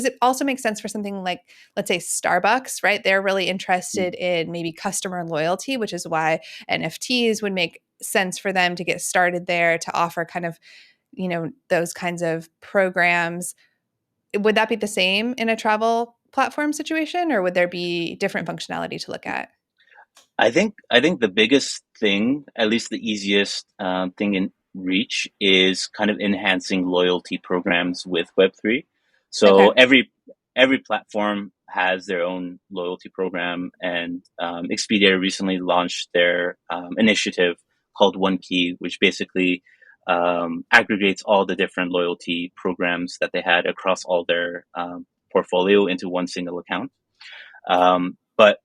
Does it also make sense for something like, let's say, Starbucks, right? They're really interested in maybe customer loyalty, which is why NFTs would make sense for them to get started there to offer kind of, those kinds of programs. Would that be the same in a travel platform situation, or would there be different functionality to look at? I think the biggest thing, at least the easiest thing in reach, is kind of enhancing loyalty programs with Web3. So Okay. every platform has their own loyalty program, and Expedia recently launched their initiative called One Key, which basically aggregates all the different loyalty programs that they had across all their portfolio into one single account. But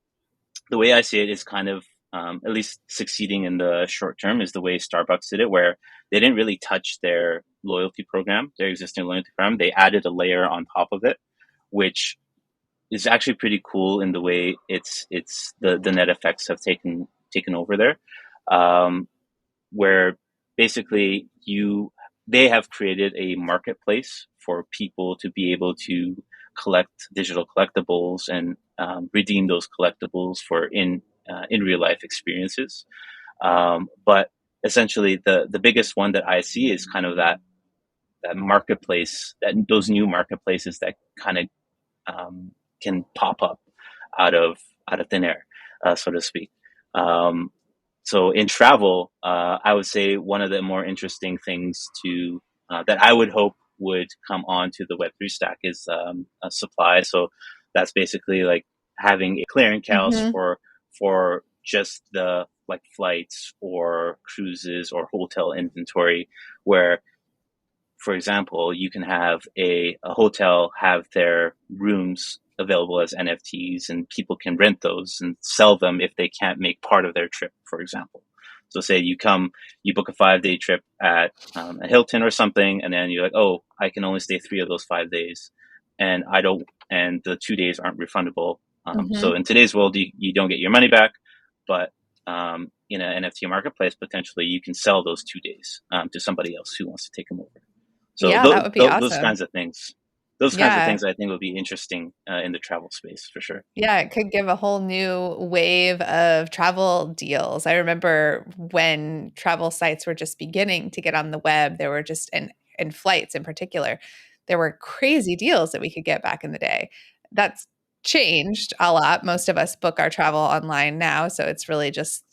the way I see it is kind of at least succeeding in the short term is the way Starbucks did it, where they didn't really touch their loyalty program, their existing loyalty program. They added a layer on top of it, which is actually pretty cool in the way it's the net effects have taken over there, um, where basically they have created a marketplace for people to be able to collect digital collectibles and redeem those collectibles for in real life experiences. But essentially, the biggest one that I see is kind of that marketplace, that those new marketplaces that kind of can pop up out of thin air, so to speak. Um, so in travel, I would say one of the more interesting things to that I would hope would come onto the Web3 stack is a supply. So that's basically like having a clearinghouse Hmm. for just the like flights or cruises or hotel inventory, where for example, you can have a hotel have their rooms available as NFTs, and people can rent those and sell them if they can't make part of their trip, for example. So say you book a 5 day trip at a Hilton or something, and then you're like, oh, I can only stay 3 of those 5 days, and and the 2 days aren't refundable. So Hmm. in today's world, you don't get your money back, but in an NFT marketplace, potentially you can sell those 2 days to somebody else who wants to take them over. So Yeah, that would be those awesome. kinds of things, those kinds of Yeah. things, I think would be interesting in the travel space for sure. Yeah, it could give a whole new wave of travel deals. I remember when travel sites were just beginning to get on the web, there were just and flights in particular, there were crazy deals that we could get back in the day. That's changed a lot. Most of us book our travel online now, so it's really just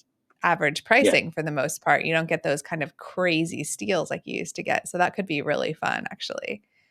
average Yeah, pricing for the most part. You don't get those kind of crazy steals like you used to get. So that could be really fun, actually.